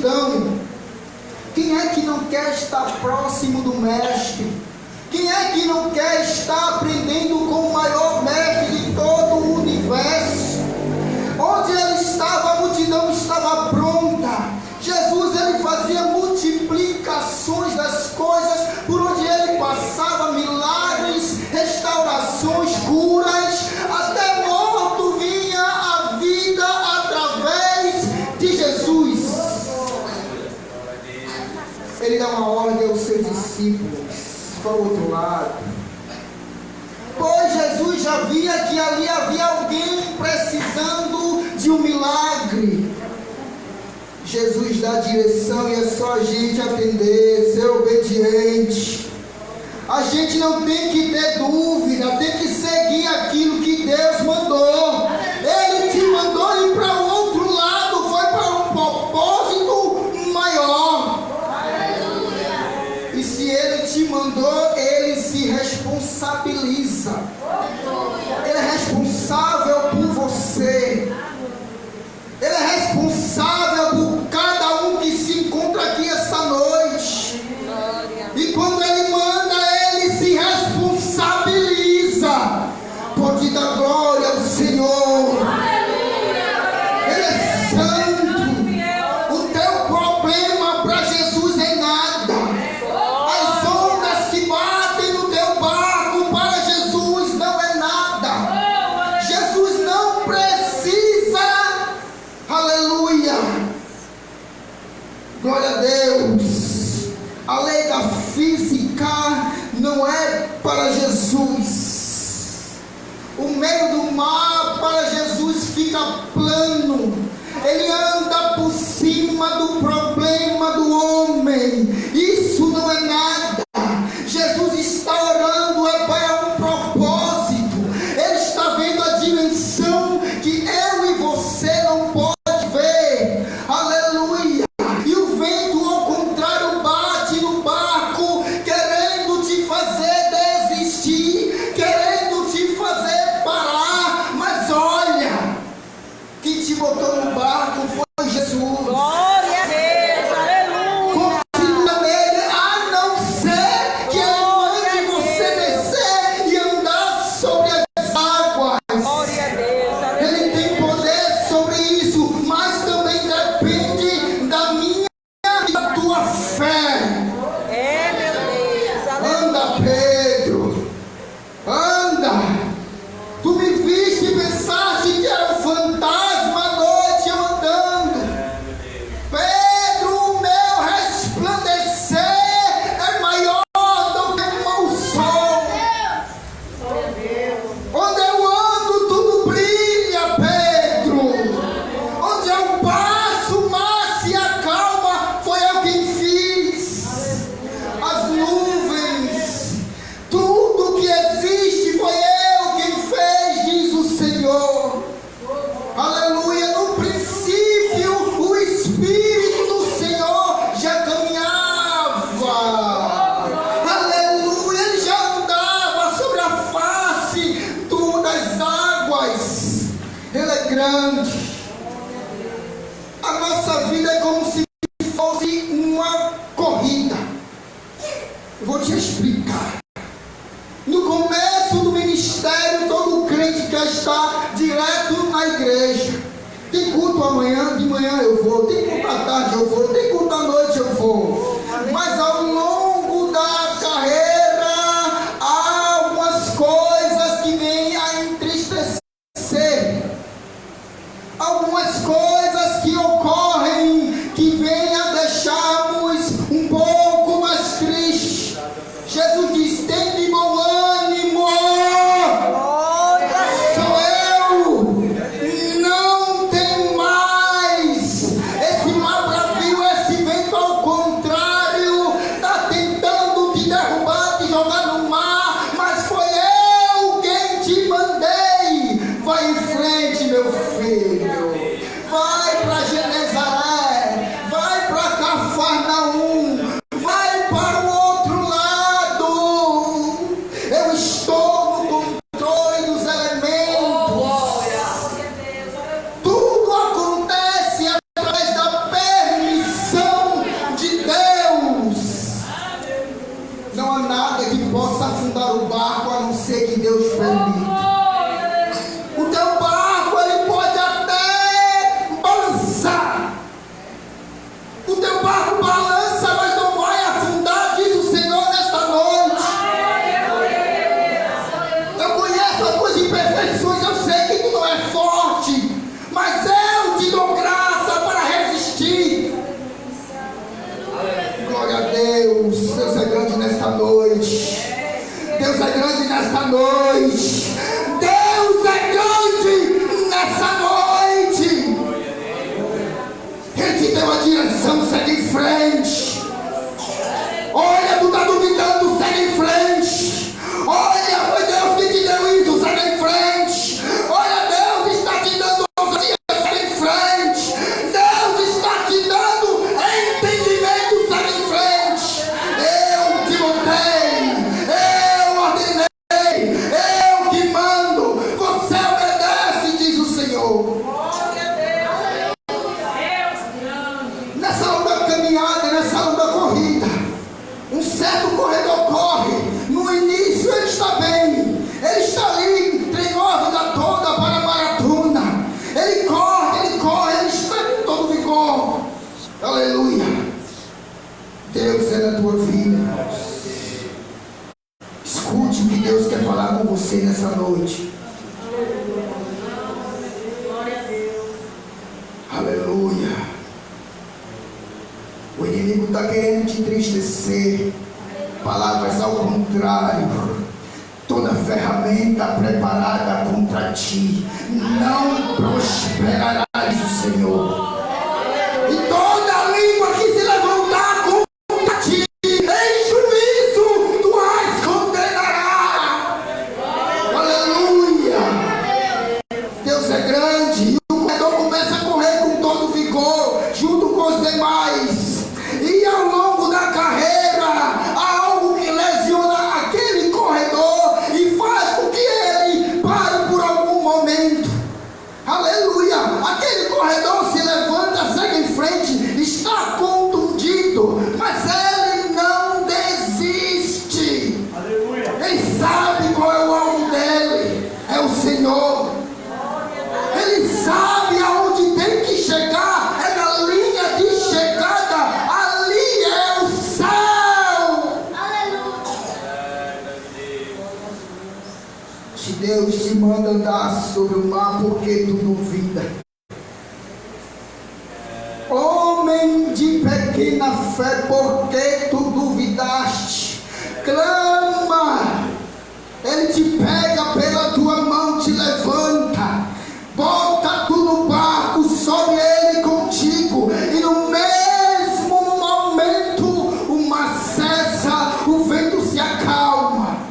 multidão. Quem é que não quer estar próximo do Mestre? Quem é que não quer estar aprendendo com o maior mestre de todo o universo? Onde ele estava, a multidão estava pronta. Jesus, ele fazia multiplicações das coisas por onde ele passava, milagres, restaurações, curas, até morto vinha a vida através de Jesus. Ele dá uma ordem aos seus discípulos para o outro lado, pois Jesus já via que ali havia alguém precisando de um milagre. Jesus dá a direção e é só a gente atender, ser obediente. A gente não tem que ter dúvida, tem que seguir aquilo que Deus mandou. Ele te mandou ir para o outro lado, foi para um propósito maior. E se Ele te mandou, Ele se responsabiliza. Ele é responsável por você. Ele é responsável por cada um que se encontra aqui esta noite. E quando Ele manda, Ele se responsabiliza. Pode dar glória ao Senhor. Ele é santo. O teu problema para Jesus é nada. As ondas que batem no teu barco para Jesus não é nada. Jesus não precisa. Aleluia. Glória a Deus. A lei da física não é para Jesus. O meio do mar para Jesus fica plano. Ele anda por cima do problema do homem. Isso não é nada. Jesus está orando é para um propósito. Ele está vendo a dimensão que eu e você não pode ver. Aleluia. E o vento ao contrário bate no barco, querendo te fazer desistir, querendo te fazer parar. Mas olha, quem te botou no barco foi Jesus. Glória a Deus, aleluia. Continua nele, a não ser que ele mande você descer e andar sobre as águas. Glória a Deus, aleluia. Ele tem poder sobre isso, mas também depende da minha e da tua fé. É, meu Deus, aleluia. Anda, Pedro, anda. Tu me viste e pensaste que era um fantasma à noite eu andando. Pedro, o meu resplandecer é maior do que o sol. Onde eu ando, tudo brilha, Pedro. Onde eu passo, o mar se acalma. Foi eu quem fiz. As nuvens, tudo que existe foi eu quem fez, diz o Senhor. Aleluia. No princípio, o Espírito do Senhor já caminhava. Aleluia. Ele já andava sobre a face das águas. Ele é grande. A nossa vida é como se fosse uma corrida. Eu vou te explicar. No começo do ministério, todo crente quer estar direto na igreja. Tem culto amanhã, de manhã eu vou. Tem culto à tarde eu vou. Tem culto à noite eu vou. Mas ao longo da carreira, há algumas coisas que vêm a entristecer. Algumas coisas que ocorrem que vêm a deixarmos um pouco mais tristes. Jesus diz: tem de bom ânimo. Sou eu. Não tem mais. Esse mar bravio, esse vento ao contrário, está tentando te derrubar, te jogar no mar. Mas foi eu quem te mandei. Vai em frente, meu filho. Vai noite. Deus é grande nessa noite. Ele te deu a direção, segue em frente. Olha, tu está duvidando, segue em frente. Olha, foi Deus que te deu isso, segue em frente. Olha, Deus está te dando ousadia, segue em frente. Deus está te dando entendimento, segue em frente. Eu te botei, eu ordenei, eu te mando. Você obedece, diz o Senhor. Nessa longa caminhada, nessa longa corrida, um certo corredor corre. No início ele está bem, ele está ali, treinou a vida toda para a maratona. Ele corre, ele está com todo vigor. Aleluia. Deus é na tua vida, irmãos. Escute o que Deus quer falar com você nessa noite. Aleluia. O inimigo está querendo te entristecer. Palavras ao contrário. Toda ferramenta preparada contra ti não prosperará, diz o Senhor. E toda língua que se levantar contra ti, em juízo tu as condenarás. Aleluia. Deus é grande. E o corredor começa a correr com todo vigor, junto com os demais. E ao longo da carreira, há algo que lesiona aquele corredor e faz com que ele pare por algum momento. Aleluia! Aquele corredor se levanta, segue em frente, está contundido, mas ele não desiste. Aleluia! Ele sabe qual é o alvo dele, é o Senhor. Ele sabe aonde tem que chegar, é na linha de chegada. Deus te manda andar sobre o mar porque tu duvida. Homem de pequena fé, porque tu duvidaste? Clama, ele te pega pela tua mão, te levanta, bota tu no barco, sobe ele contigo, e no mesmo momento o mar cessa, o vento se acalma.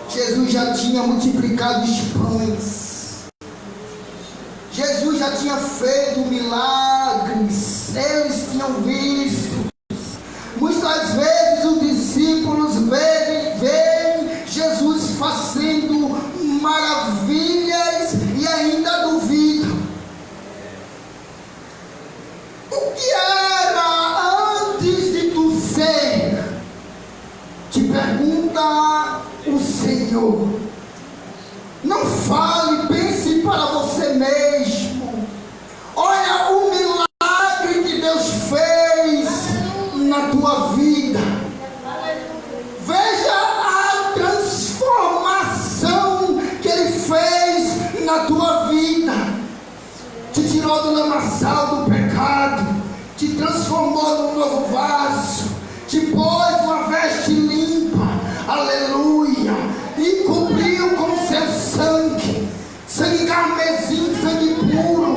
Jesus já tinha multiplicado os pães. Jesus já tinha feito milagres. Eles tinham visto. Muitas vezes os discípulos veem Jesus fazendo maravilhas e ainda duvidam. O que era antes de tu ser? Te pergunta o Senhor. Não fale, pense para você mesmo. Olha o milagre que Deus fez na tua vida. Veja a transformação que Ele fez na tua vida. Te tirou do lamaçal do pecado, te transformou num novo vaso, te pôs uma veste limpa. Aleluia. E cobriu com seu sangue, sangue carmesim, sangue puro.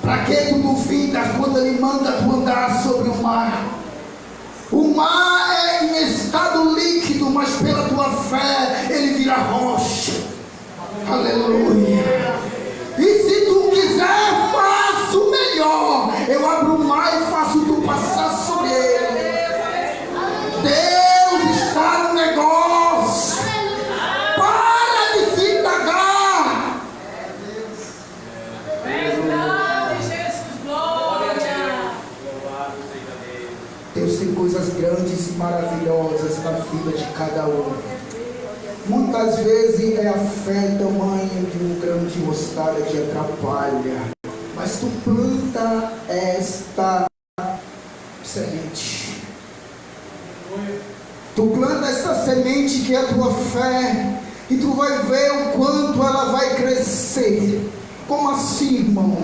Para que tu duvidas quando Ele manda tu andar sobre o mar? O mar é em estado líquido, mas pela tua fé ele vira rocha. Aleluia. E se tu quiser, faço melhor. Eu abro o mar e faço tu passar sobre ele. Deus está no negócio. Para de se indagar. Deus tem coisas grandes e maravilhosas na vida de cada um. Muitas vezes é a fé tamanho de um grão de mostarda que atrapalha. Mas tu planta esta semente. Tu planta essa semente que é a tua fé, e tu vai ver o quanto ela vai crescer. Como assim, irmão?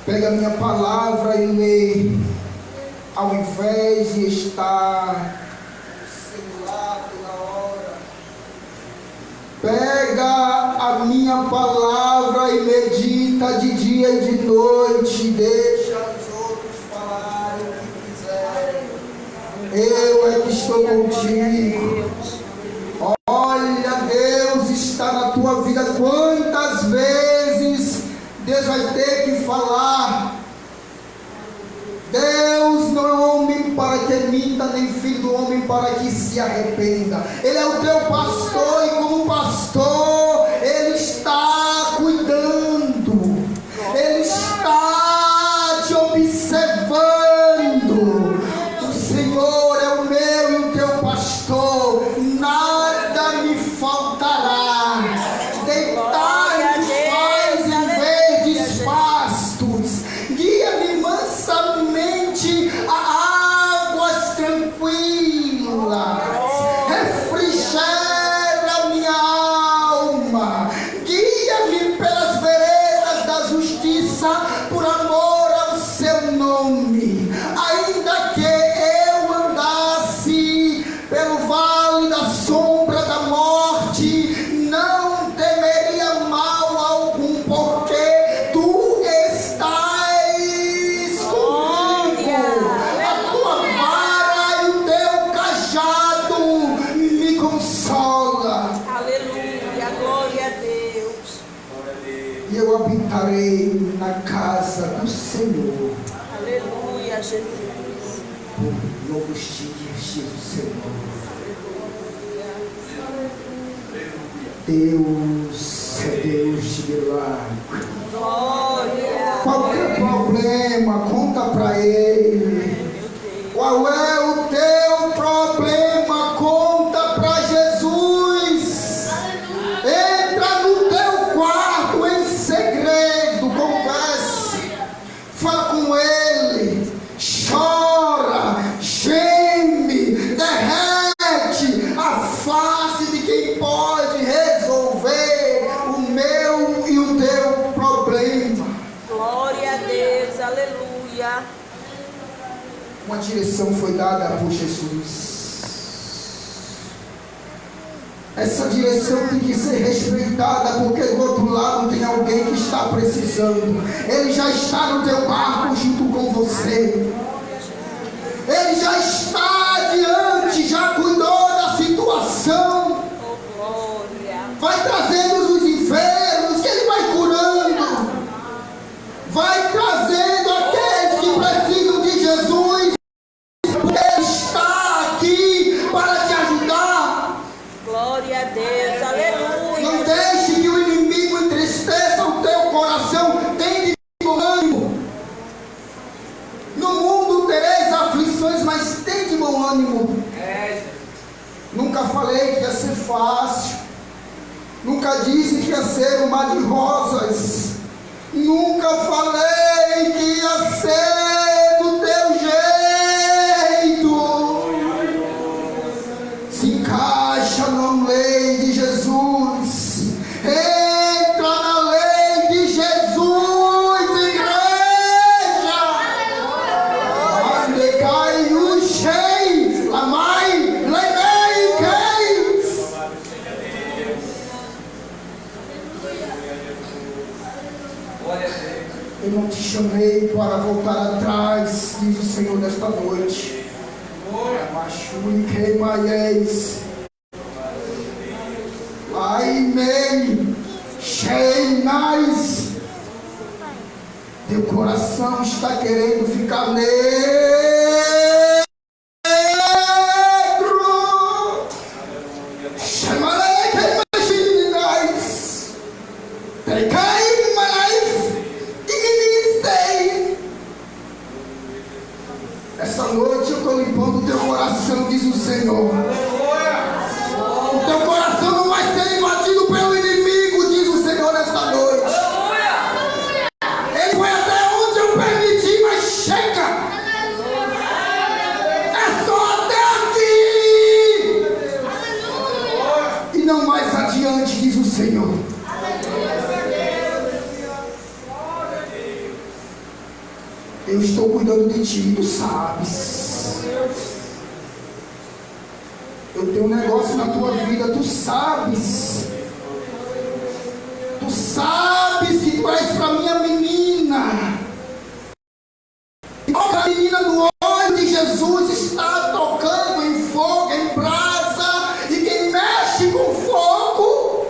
Pega a minha palavra e lê. Ao invés de estar Pega a minha palavra e medita de dia e de noite. Deixa os outros falarem o que quiserem. Eu é que estou contigo. Olha, Deus está na tua vida. Quantas vezes Deus vai ter que falar? Deus não é homem para que minta, nem filho do homem para que se arrependa. Ele é o teu pastor e como pastor, Ele está cuidando. Ele está te observando. O Senhor é o meu e o teu pastor. Nada me faltará. Deitar-me faz em verdes pastos. Guia-me mansamente a águas tranquilas. Refrigera minha alma. Guia-me pelas veredas da justiça, por amor ao seu nome. Ainda que eu andasse pelo vale da sombra da morte, não temeria mal algum, porque tu estás comigo. A tua vara e o teu cajado me consola. Aleluia, glória a Deus. E eu habitarei na casa do Senhor Aleluia, Jesus. por longos dias, diz o Senhor. Deus é Deus de milagre. Glória. Qualquer problema, conta para Ele. Qual é o teu problema? Conta para Jesus. Entra no teu quarto em segredo, converse, fala com Ele, chora, geme, derrete a face de quem pode resolver o meu e o teu problema. Glória a Deus, aleluia. Uma direção foi dada por Jesus. Essa direção tem que ser respeitada, porque do outro lado tem alguém que está precisando. Ele já está no teu barco junto com você. Ele já está adiante, já cuidou da situação. Oh, glória. Vai trazendo os enfermos, que Ele vai curando. Vai trazendo aqueles que precisam de Jesus. Ele está aqui para te ajudar. Glória a Deus, aleluia. Não deixe que o inimigo entristeça o teu coração. Tem de bom ânimo. No mundo tereis aflições, mas tem de bom ânimo. Nunca falei que ia ser fácil. Nunca disse que ia ser um mar de rosas. Nunca falei que ia ser do teu jeito. Se encaixa na lei de Jesus. Entra na lei de Jesus, igreja. Onde cai o cheio, lá mai, lemei, quem? Eu não te chamei para voltar atrás, diz o Senhor desta noite. Machui queimaies. Ai, mei, cheinais. Teu coração está querendo ficar negro. Chamarei queimaies. Trecai mais e ministrei. Essa noite eu estou limpando o teu coração, diz o Senhor. O teu coração não vai ser invadido pelo inimigo, diz o Senhor nesta noite. Ele foi até onde eu permiti, mas chega. É só até aqui e não mais adiante, diz o Senhor. Eu estou cuidando de ti, tu sabes. Eu tenho um negócio na tua vida, tu sabes. sabes que tu és para minha menina. A menina do olho de Jesus está tocando em fogo, em brasa, e quem mexe com fogo.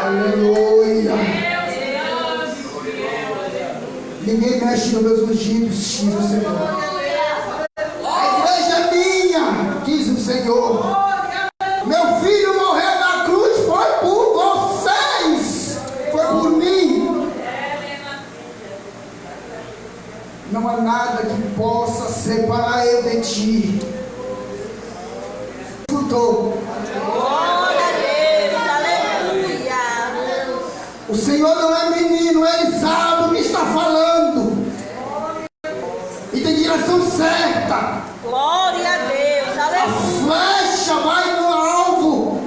Aleluia. Ninguém mexe nos meus ungidos, diz o Senhor. A igreja é minha, diz o Senhor. Meu filho morreu na cruz, foi por vocês, foi por mim. Não há nada que possa separar eu de ti. Escutou? Glória a Deus, aleluia. O Senhor não é menino, Ele sabe o que está falando. E tem direção certa. Glória a Deus, A aleluia. flecha vai no alvo.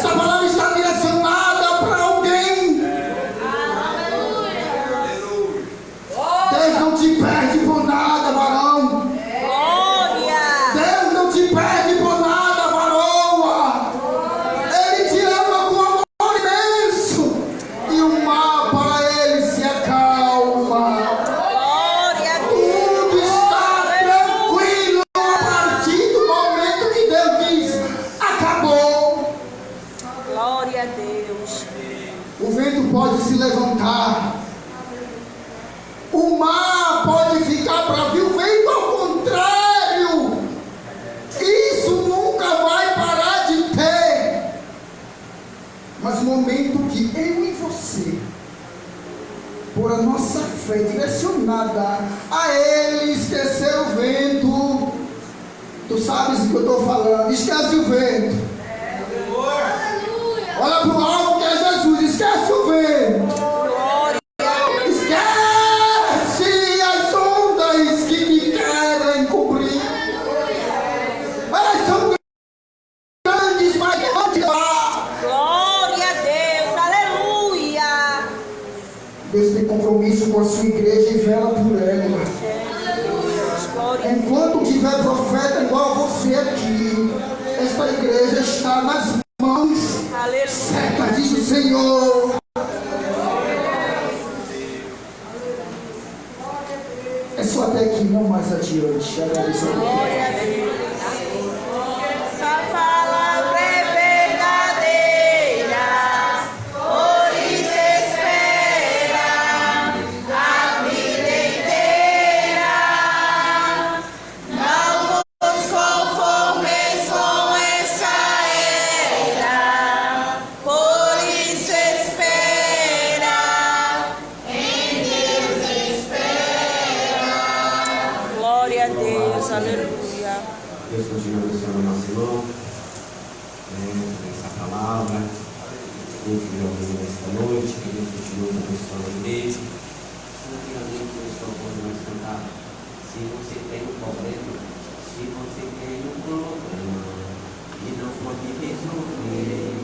Essa palavra está direcionada para alguém. Deus não te perde por nada, varão. Glória. Deus não te perde por nada, varoa. Ele te ama com amor imenso. E o mar para ele se acalma. Glória a Deus. Tudo está tranquilo a partir do momento que Deus diz: acabou. Glória a Deus. O vento pode se levantar. O mar pode ficar bravio. O vento ao contrário. Isso nunca vai parar de ter. Mas no momento que eu e você, por a nossa fé direcionada a Ele, esquecer o vento. Tu sabes o que eu estou falando. Esquece o vento. Olha para o alvo que é Jesus. Esquece o vento. Glória. Esquece as ondas que te querem cobrir. Elas são grandes, mas não te dá. Glória a Deus, aleluia. Deus tem compromisso com a sua igreja e vela por ela. Glória a Enquanto tiver profeta igual a você aqui, esta igreja está nas mãos aleluia. certas, diz o Senhor. É só até aqui, não mais adiante. Agradeço a Deus. Glória a Deus. Essa palavra é verdadeira, por isso espera a vida inteira. Não vos conformeis com essa era, por isso espera em Deus espera. Glória a Deus, aleluia. Deus continue abençoando o nosso irmão, essa palavra, que Deus ouviu nesta noite, que Deus continue abençoando a igreja. Antigamente eu estou quando nós cantar, se você tem um problema, e não pode resolver,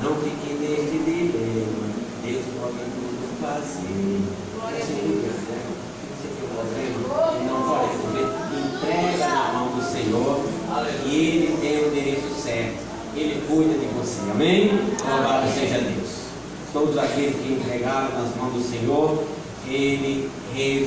não fique neste dilema, Deus pode tudo fazer. Você tem um problema e não pode resolver, entrega na mão do Senhor, e Ele tem o endereço certo, Ele cuida de você, amém? Louvado seja Deus. Todos aqueles que entregaram nas mãos do Senhor, Ele resolveu.